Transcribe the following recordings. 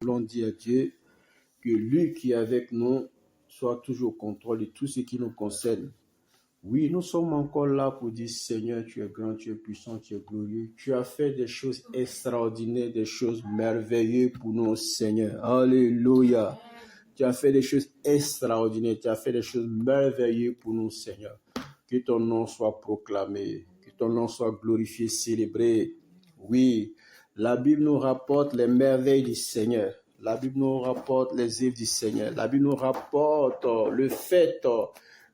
voulons dire à Dieu que lui qui est avec nous soit toujours au contrôle de tout ce qui nous concerne. Oui, nous sommes encore là pour dire Seigneur, tu es grand, tu es puissant, tu es glorieux. Tu as fait des choses extraordinaires, des choses merveilleuses pour nous, Seigneur. Alléluia. Tu as fait des choses extraordinaires, tu as fait des choses merveilleuses pour nous, Seigneur. Que ton nom soit proclamé, que ton nom soit glorifié, célébré. Oui, la Bible nous rapporte les merveilles du Seigneur. La Bible nous rapporte les œuvres du Seigneur. La Bible nous rapporte le fait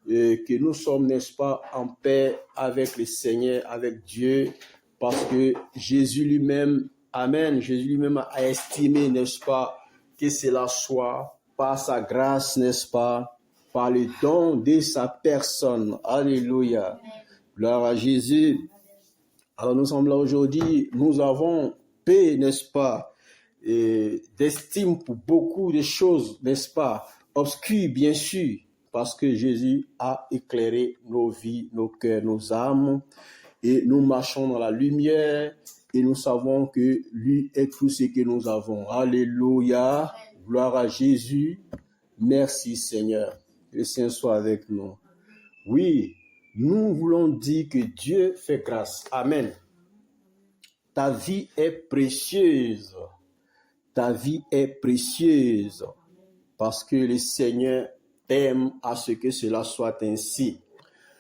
que nous sommes, n'est-ce pas, en paix avec le Seigneur, avec Dieu, parce que Jésus lui-même, Amen, Jésus lui-même a estimé, n'est-ce pas, que cela soit par sa grâce, n'est-ce pas, par le don de sa personne. Alléluia. Gloire à Jésus. Alors nous sommes là aujourd'hui, nous avons paix, n'est-ce pas, et d'estime pour beaucoup de choses, n'est-ce pas, obscures bien sûr, parce que Jésus a éclairé nos vies, nos cœurs, nos âmes, et nous marchons dans la lumière, et nous savons que lui est tout ce que nous avons. Alléluia, gloire à Jésus, merci Seigneur, que le Seigneur soit avec nous. Oui, nous voulons dire que Dieu fait grâce. Amen. Ta vie est précieuse. Ta vie est précieuse parce que le Seigneur aime à ce que cela soit ainsi.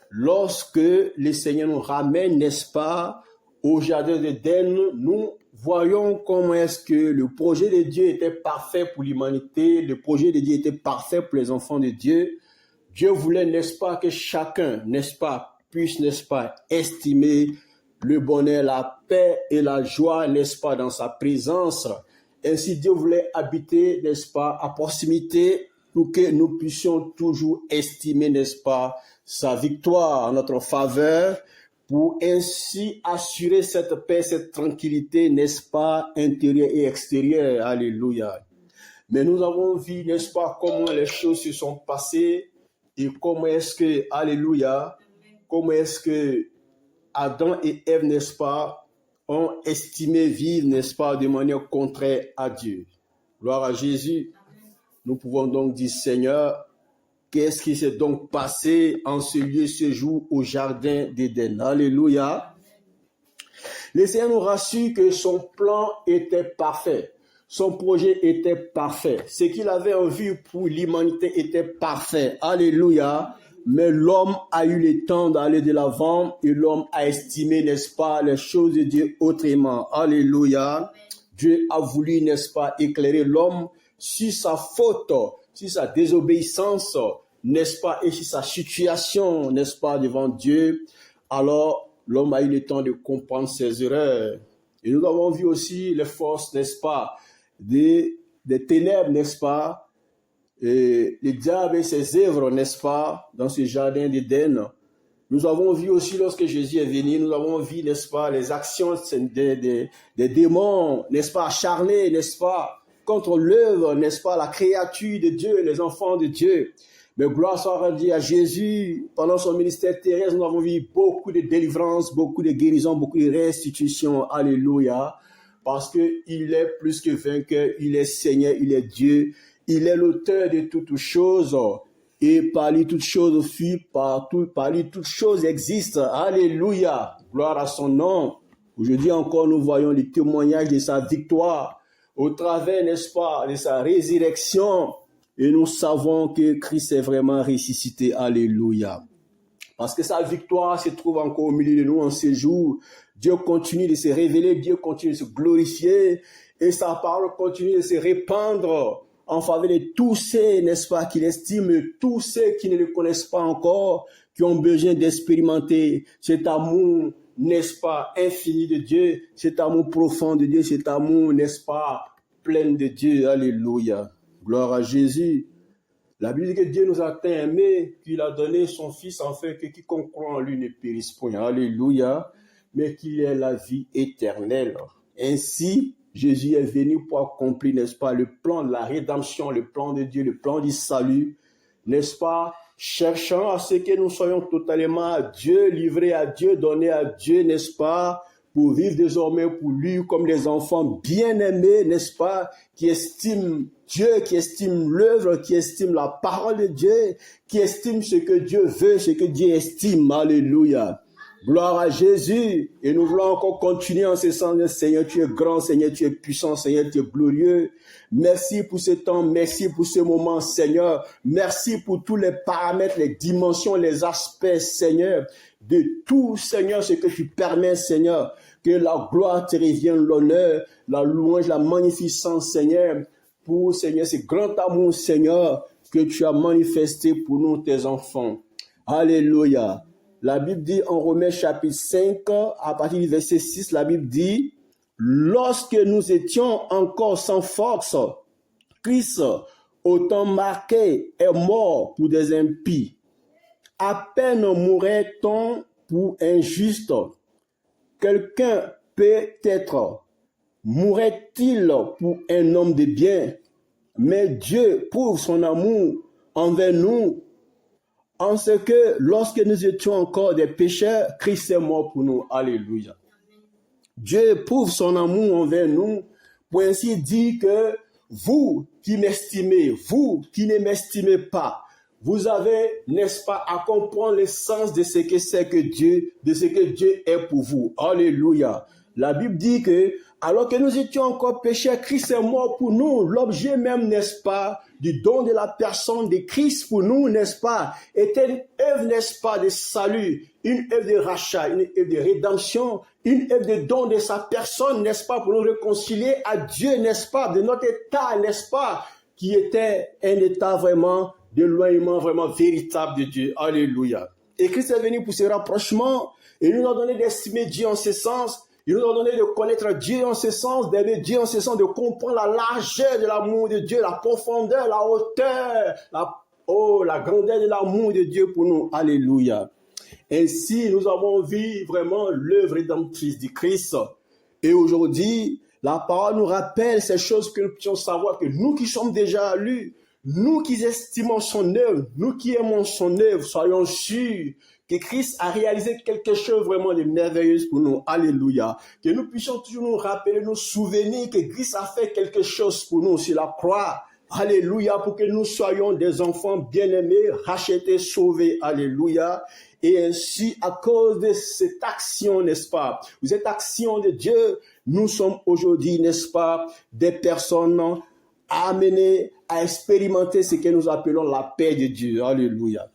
Lorsque le Seigneur nous ramène, n'est-ce pas, au jardin d'Éden, nous voyons comment est-ce que le projet de Dieu était parfait pour l'humanité, le projet de Dieu était parfait pour les enfants de Dieu. Dieu voulait, n'est-ce pas, que chacun, n'est-ce pas, puisse, n'est-ce pas, estimer le bonheur, la paix et la joie, n'est-ce pas, dans sa présence. Ainsi, Dieu voulait habiter, n'est-ce pas, à proximité pour que nous puissions toujours estimer, n'est-ce pas, sa victoire en notre faveur, pour ainsi assurer cette paix, cette tranquillité, n'est-ce pas, intérieure et extérieure. Alléluia. Mais nous avons vu, n'est-ce pas, comment les choses se sont passées et comment est-ce que, alléluia, comment est-ce que Adam et Ève, n'est-ce pas, ont estimé vivre, n'est-ce pas, de manière contraire à Dieu. Gloire à Jésus. Nous pouvons donc dire, Seigneur, qu'est-ce qui s'est donc passé en ce lieu, ce jour, au jardin d'Éden? Alléluia. Le Seigneur nous rassure que son plan était parfait. Son projet était parfait. Ce qu'il avait en vue pour l'humanité était parfait. Alléluia. Mais l'homme a eu le temps d'aller de l'avant et l'homme a estimé, n'est-ce pas, les choses de Dieu autrement. Alléluia. Dieu a voulu, n'est-ce pas, éclairer l'homme sur sa faute, sur sa désobéissance, n'est-ce pas, et sur sa situation, n'est-ce pas, devant Dieu. Alors, l'homme a eu le temps de comprendre ses erreurs. Et nous avons vu aussi les forces, n'est-ce pas, des ténèbres, n'est-ce pas, et le diable et ses œuvres, n'est-ce pas, dans ce jardin d'Éden. Nous avons vu aussi lorsque Jésus est venu, nous avons vu, n'est-ce pas, les actions des démons, n'est-ce pas, acharnés, n'est-ce pas, contre l'œuvre, n'est-ce pas, la créature de Dieu, les enfants de Dieu. Mais gloire soit rendue à Jésus. Pendant son ministère terrestre, nous avons vu beaucoup de délivrances, beaucoup de guérisons, beaucoup de restitutions. Alléluia. Parce qu'il est plus que vainqueur, il est Seigneur, il est Dieu. Il est l'auteur de toutes choses. Et par lui, toutes choses furent, par lui, toutes choses existent. Alléluia. Gloire à son nom. Aujourd'hui encore, nous voyons les témoignages de sa victoire au travers, n'est-ce pas, de sa résurrection. Et nous savons que Christ est vraiment ressuscité. Alléluia. Parce que sa victoire se trouve encore au milieu de nous en ces jours. Dieu continue de se révéler, Dieu continue de se glorifier et sa parole continue de se répandre en faveur de tous ceux, n'est-ce pas, qu'il estime, tous ceux qui ne le connaissent pas encore, qui ont besoin d'expérimenter cet amour, n'est-ce pas, infini de Dieu, cet amour profond de Dieu, cet amour, n'est-ce pas, plein de Dieu. Alléluia. Gloire à Jésus. La Bible dit que Dieu nous a tant aimés qu'il a donné son Fils afin que quiconque croit en lui ne périsse point. Alléluia. Mais qu'il ait la vie éternelle. Ainsi, Jésus est venu pour accomplir, n'est-ce pas, le plan de la rédemption, le plan de Dieu, le plan du salut, n'est-ce pas, cherchant à ce que nous soyons totalement à Dieu, livrés à Dieu, donnés à Dieu, n'est-ce pas, pour vivre désormais pour lui comme des enfants bien-aimés, n'est-ce pas, qui estiment Dieu, qui estiment l'œuvre, qui estiment la parole de Dieu, qui estiment ce que Dieu veut, ce que Dieu estime. Alléluia. Gloire à Jésus. Et nous voulons encore continuer en ce sens. Seigneur, tu es grand, Seigneur, tu es puissant, Seigneur, tu es glorieux. Merci pour ce temps, merci pour ce moment, Seigneur. Merci pour tous les paramètres, les dimensions, les aspects, Seigneur, de tout, Seigneur, ce que tu permets, Seigneur. Que la gloire te revienne, l'honneur, la louange, la magnificence, Seigneur, pour, Seigneur, ce grand amour, Seigneur, que tu as manifesté pour nous, tes enfants. Alléluia. La Bible dit en Romains chapitre 5, à partir du verset 6, la Bible dit, lorsque nous étions encore sans force, Christ, au temps marqué, est mort pour des impies. À peine mourrait-on pour un juste. Quelqu'un peut-être mourrait-il pour un homme de bien, mais Dieu prouve son amour envers nous en ce que lorsque nous étions encore des pécheurs, Christ est mort pour nous. Alléluia. Dieu prouve son amour envers nous pour ainsi dire que vous qui m'estimez, vous qui ne m'estimez pas, vous avez, n'est-ce pas, à comprendre le sens de ce que c'est que Dieu, de ce que Dieu est pour vous. Alléluia. La Bible dit que, alors que nous étions encore pécheurs, Christ est mort pour nous. L'objet même, n'est-ce pas, du don de la personne de Christ pour nous, n'est-ce pas, était une œuvre, n'est-ce pas, de salut, une œuvre de rachat, une œuvre de rédemption, une œuvre de don de sa personne, n'est-ce pas, pour nous réconcilier à Dieu, n'est-ce pas, de notre état, n'est-ce pas, qui était un état vraiment d'éloignement vraiment véritable de Dieu. Alléluia. Et Christ est venu pour ce rapprochement et il nous a donné d'estimer Dieu en ce sens. Il nous a donné de connaître Dieu en ce sens, d'aimer Dieu en ce sens, de comprendre la largeur de l'amour de Dieu, la profondeur, la hauteur, la grandeur de l'amour de Dieu pour nous. Alléluia. Ainsi, nous avons vu vraiment l'œuvre rédemptrice du Christ. Et aujourd'hui, la parole nous rappelle ces choses que nous puissions savoir que nous qui sommes déjà à lui, nous qui estimons son œuvre, nous qui aimons son œuvre, soyons sûrs que Christ a réalisé quelque chose vraiment de merveilleux pour nous. Alléluia. Que nous puissions toujours nous rappeler, nous souvenir que Christ a fait quelque chose pour nous sur la croix. Alléluia. Pour que nous soyons des enfants bien-aimés, rachetés, sauvés. Alléluia. Et ainsi, à cause de cette action, n'est-ce pas, cette action de Dieu, nous sommes aujourd'hui, n'est-ce pas, des personnes amenées à expérimenter ce que nous appelons la paix de Dieu. Alléluia.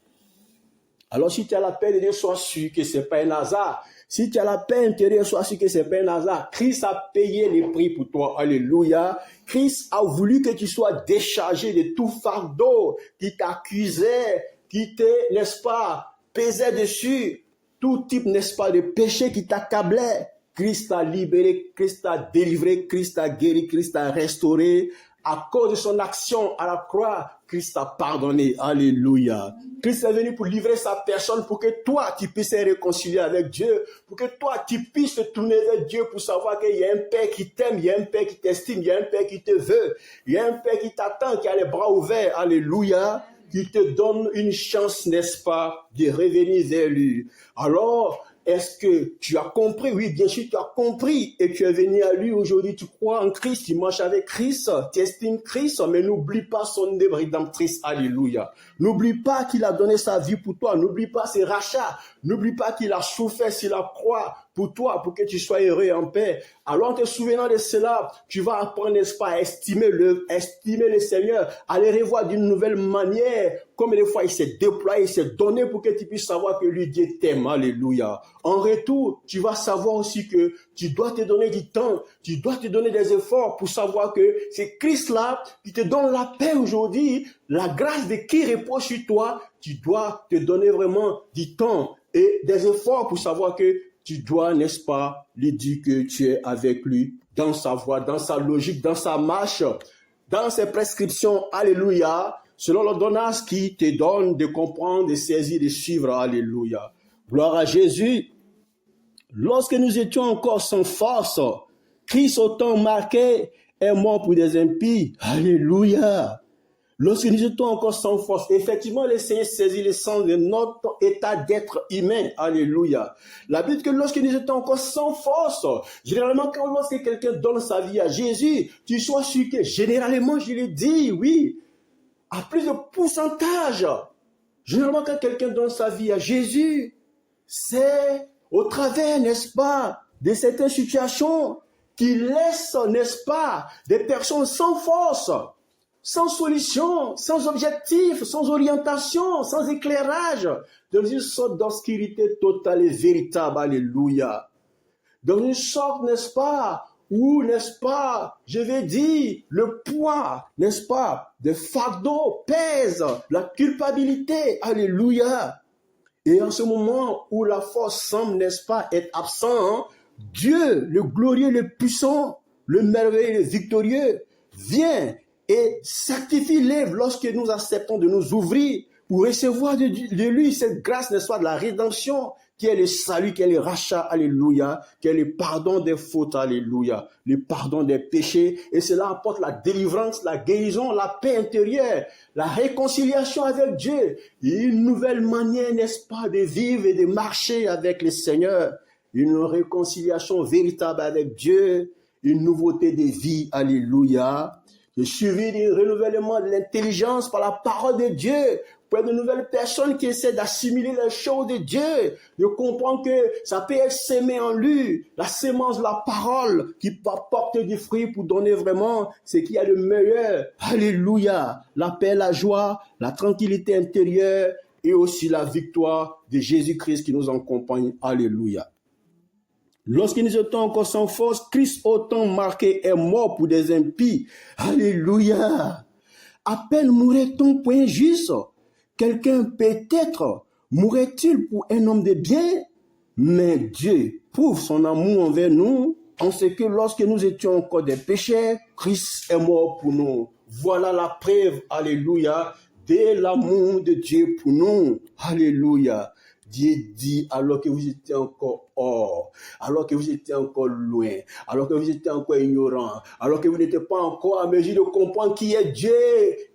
Alors, si tu as la paix de Dieu, sois sûr que ce n'est pas un hasard. Si tu as la paix intérieure, sois sûr que ce n'est pas un hasard. Christ a payé les prix pour toi. Alléluia. Christ a voulu que tu sois déchargé de tout fardeau qui t'accusait, qui te, n'est-ce pas, pesait dessus. Tout type, n'est-ce pas, de péché qui t'accablait. Christ t'a libéré, Christ t'a délivré, Christ t'a guéri, Christ t'a restauré. À cause de son action à la croix, Christ t'a pardonné. Alléluia. Christ est venu pour livrer sa personne pour que toi, tu puisses être réconcilié avec Dieu, pour que toi, tu puisses te tourner vers Dieu pour savoir qu'il y a un Père qui t'aime, il y a un Père qui t'estime, il y a un Père qui te veut, il y a un Père qui t'attend, qui a les bras ouverts. Alléluia. Qui te donne une chance, n'est-ce pas, de revenir vers lui. Alors, est-ce que tu as compris? Oui, bien sûr, tu as compris et tu es venu à lui aujourd'hui. Tu crois en Christ, tu marches avec Christ, tu estimes Christ, mais n'oublie pas son œuvre rédemptrice. Alléluia. N'oublie pas qu'il a donné sa vie pour toi. N'oublie pas ses rachats. N'oublie pas qu'il a souffert sur la croix pour toi, pour que tu sois heureux et en paix. Alors, en te souvenant de cela, tu vas apprendre, n'est-ce pas, à estimer le Seigneur, à le revoir d'une nouvelle manière, comme des fois il s'est déployé, il s'est donné pour que tu puisses savoir que lui, Dieu t'aime. Alléluia. En retour, tu vas savoir aussi que tu dois te donner du temps, tu dois te donner des efforts pour savoir que c'est Christ-là qui te donne la paix aujourd'hui, la grâce de qui repose sur toi. Tu dois te donner vraiment du temps et des efforts pour savoir que tu dois, n'est-ce pas, lui dire que tu es avec lui dans sa voie, dans sa logique, dans sa marche, dans ses prescriptions. Alléluia. Selon l'ordonnance qui te donne de comprendre, de saisir, de suivre. Alléluia. Gloire à Jésus. Lorsque nous étions encore sans force, Christ au temps marqué est mort pour des impies. Alléluia. lorsque nous étions encore sans force, effectivement, le Seigneur saisit le sens de notre état d'être humain. Alléluia. La Bible dit que lorsque nous étions encore sans force, généralement, lorsque quelqu'un donne sa vie à Jésus, tu sois sûr que généralement, je l'ai dit, oui, à plus de pourcentage, généralement, quand quelqu'un donne sa vie à Jésus, c'est au travers, n'est-ce pas, de certaines situations qui laissent, n'est-ce pas, des personnes sans force, sans solution, sans objectif, sans orientation, sans éclairage, dans une sorte d'obscurité totale et véritable. Alléluia. Dans une sorte, n'est-ce pas, où, n'est-ce pas, je vais dire, le poids, n'est-ce pas, de fardeau pèse, la culpabilité. Alléluia. Et en ce moment où la force semble, n'est-ce pas, être absente, Dieu, le glorieux, le puissant, le merveilleux, le victorieux, vient et sanctifie l'œuvre lorsque nous acceptons de nous ouvrir pour recevoir de lui cette grâce, n'est-ce pas, de la rédemption, qui est le salut, qui est le rachat, alléluia, qui est le pardon des fautes, alléluia, le pardon des péchés, et cela apporte la délivrance, la guérison, la paix intérieure, la réconciliation avec Dieu, et une nouvelle manière, n'est-ce pas, de vivre et de marcher avec le Seigneur, une réconciliation véritable avec Dieu, une nouveauté de vie, alléluia, le suivi du renouvellement de l'intelligence par la parole de Dieu, pour de nouvelles personnes qui essaient d'assimiler les choses de Dieu, de comprendre que ça peut être sémé en lui, la sémence de la parole qui va porter du fruit pour donner vraiment ce qu'il y a de meilleur. Alléluia. La paix, la joie, la tranquillité intérieure et aussi la victoire de Jésus-Christ qui nous accompagne. Alléluia. Lorsque nous étions encore sans force, Christ autant marqué est mort pour des impies. Alléluia. À peine mourrait-on pour un juste. Quelqu'un peut-être mourrait-il pour un homme de bien, mais Dieu prouve son amour envers nous en ce que lorsque nous étions encore des pécheurs, Christ est mort pour nous. Voilà la preuve, alléluia, de l'amour de Dieu pour nous. Alléluia. Dieu dit, alors que vous étiez encore hors, alors que vous étiez encore loin, alors que vous étiez encore ignorant, alors que vous n'étiez pas encore à mesure de comprendre qui est Dieu,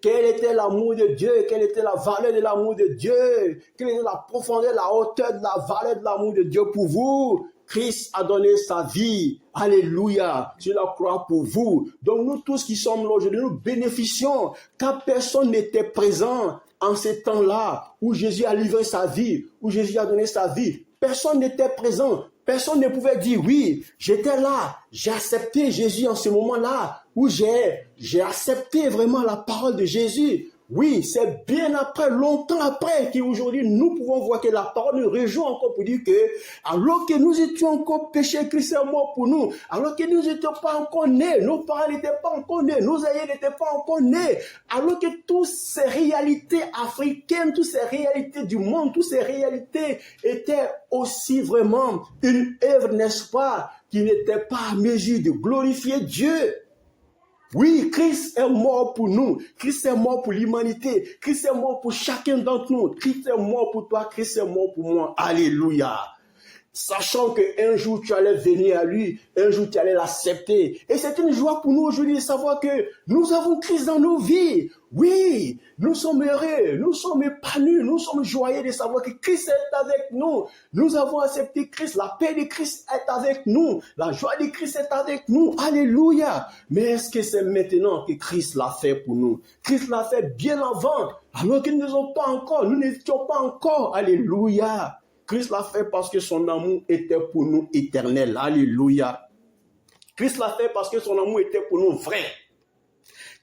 quel était l'amour de Dieu, quelle était la valeur de l'amour de Dieu, quelle était la profondeur, la hauteur de la valeur de l'amour de Dieu pour vous. Christ a donné sa vie, alléluia, sur la croix pour vous. Donc nous tous qui sommes là aujourd'hui, nous bénéficions car personne n'était présent en ces temps-là où Jésus a livré sa vie, où Jésus a donné sa vie. Personne n'était présent, personne ne pouvait dire oui, j'étais là, j'ai accepté Jésus en ce moment-là, où j'ai accepté vraiment la parole de Jésus. Oui, c'est bien après, longtemps après, qu'aujourd'hui nous pouvons voir que la parole nous rejoint encore pour dire que, alors que nous étions encore péchés, Christ est mort pour nous, alors que nous n'étions pas encore nés, nos parents n'étaient pas encore nés, nos aïeux n'étaient pas encore nés, alors que toutes ces réalités africaines, toutes ces réalités du monde, toutes ces réalités étaient aussi vraiment une œuvre, n'est-ce pas, qui n'était pas à mesure de glorifier Dieu. Oui, Christ est mort pour nous. Christ est mort pour l'humanité. Christ est mort pour chacun d'entre nous. Christ est mort pour toi. Christ est mort pour moi. Alléluia. Sachant qu'un jour tu allais venir à lui, un jour tu allais l'accepter. Et c'est une joie pour nous aujourd'hui de savoir que nous avons Christ dans nos vies. Oui, nous sommes heureux, nous sommes épanouis, nous sommes joyeux de savoir que Christ est avec nous. Nous avons accepté Christ, la paix de Christ est avec nous, la joie de Christ est avec nous. Alléluia. Mais est-ce que c'est maintenant que Christ l'a fait pour nous? Christ l'a fait bien avant, alors que nous n'étions pas encore. Alléluia. Christ l'a fait parce que son amour était pour nous éternel. Alléluia. Christ l'a fait parce que son amour était pour nous vrai.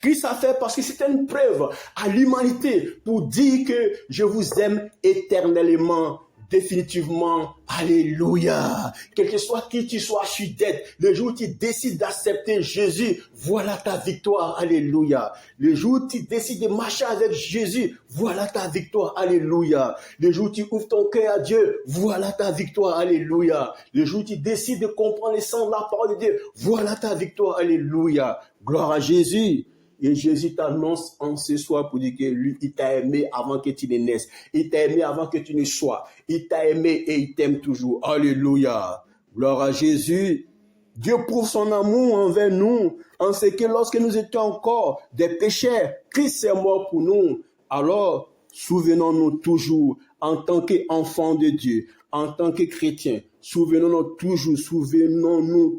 Christ l'a fait parce que c'était une preuve à l'humanité pour dire que je vous aime éternellement, définitivement. Alléluia. Quel que soit qui tu sois, je suis d'être. Le jour où tu décides d'accepter Jésus, voilà ta victoire. Alléluia. Le jour où tu décides de marcher avec Jésus, voilà ta victoire. Alléluia. Le jour où tu ouvres ton cœur à Dieu, voilà ta victoire. Alléluia. Le jour où tu décides de comprendre le sens de la parole de Dieu, voilà ta victoire. Alléluia. Gloire à Jésus. Et Jésus t'annonce en ce soir pour dire que lui, il t'a aimé avant que tu ne naisses. Il t'a aimé avant que tu ne sois. Il t'a aimé et il t'aime toujours. Alléluia. Gloire à Jésus. Dieu prouve son amour envers nous, en ce que lorsque nous étions encore des pécheurs, Christ est mort pour nous. Alors, souvenons-nous toujours, en tant qu'enfants de Dieu, en tant que chrétiens, souvenons-nous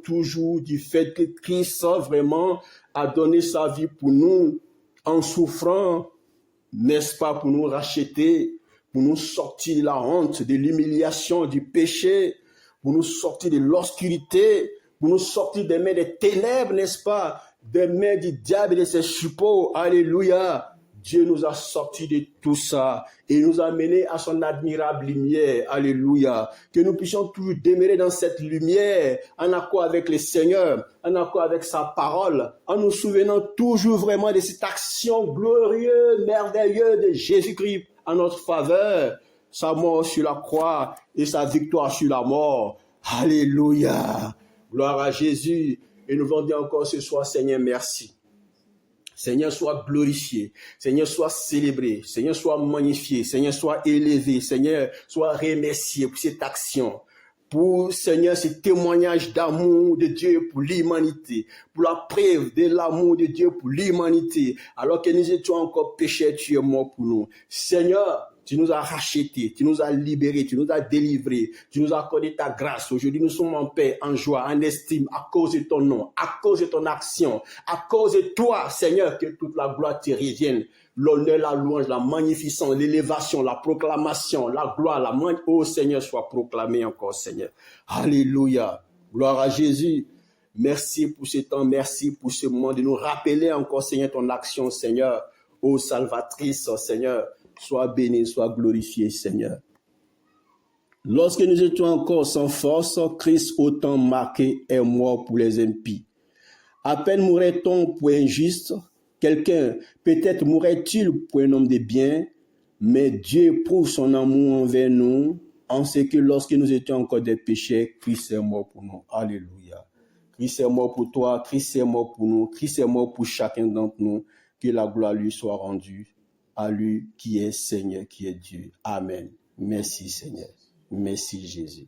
toujours du fait que Christ vraiment a donné sa vie pour nous, en souffrant, n'est-ce pas, pour nous racheter, pour nous sortir de la honte, de l'humiliation, du péché, pour nous sortir de l'obscurité, pour nous sortir des mains des ténèbres, n'est-ce pas, des mains du diable et de ses suppôts. Alléluia. Dieu nous a sortis de tout ça et nous a menés à son admirable lumière. Alléluia. Que nous puissions toujours demeurer dans cette lumière, en accord avec le Seigneur, en accord avec sa parole, en nous souvenant toujours vraiment de cette action glorieuse, merveilleuse de Jésus-Christ en notre faveur, sa mort sur la croix et sa victoire sur la mort. Alléluia. Gloire à Jésus. Et nous voulons dire encore ce soir, Seigneur, merci. Seigneur, sois glorifié. Seigneur, sois célébré. Seigneur, sois magnifié. Seigneur, sois élevé. Seigneur, sois remercié pour cette action. Pour, Seigneur, ce témoignage d'amour de Dieu pour l'humanité. Pour la preuve de l'amour de Dieu pour l'humanité. Alors que nous étions encore pécheurs, tu es mort pour nous. Seigneur, tu nous as rachetés, tu nous as libérés, tu nous as délivrés, tu nous as accordé ta grâce. Aujourd'hui, nous sommes en paix, en joie, en estime, à cause de ton nom, à cause de ton action, à cause de toi, Seigneur, que toute la gloire te revienne. L'honneur, la louange, la magnificence, l'élévation, la proclamation, la gloire, ô Seigneur, soit proclamée encore, Seigneur. Alléluia. Gloire à Jésus. Merci pour ce temps, merci pour ce moment de nous rappeler encore, Seigneur, ton action, Seigneur. Ô salvatrice, Seigneur. Sois béni, sois glorifié, Seigneur. Lorsque nous étions encore sans force, Christ autant marqué est mort pour les impies. À peine mourrait-on pour un juste, quelqu'un peut-être mourrait-il pour un homme de bien, mais Dieu prouve son amour envers nous, en ce que lorsque nous étions encore des pécheurs, Christ est mort pour nous. Alléluia. Christ est mort pour toi, Christ est mort pour nous, Christ est mort pour chacun d'entre nous, que la gloire lui soit rendue. À lui qui est Seigneur, qui est Dieu. Amen. Merci Seigneur. Merci Jésus.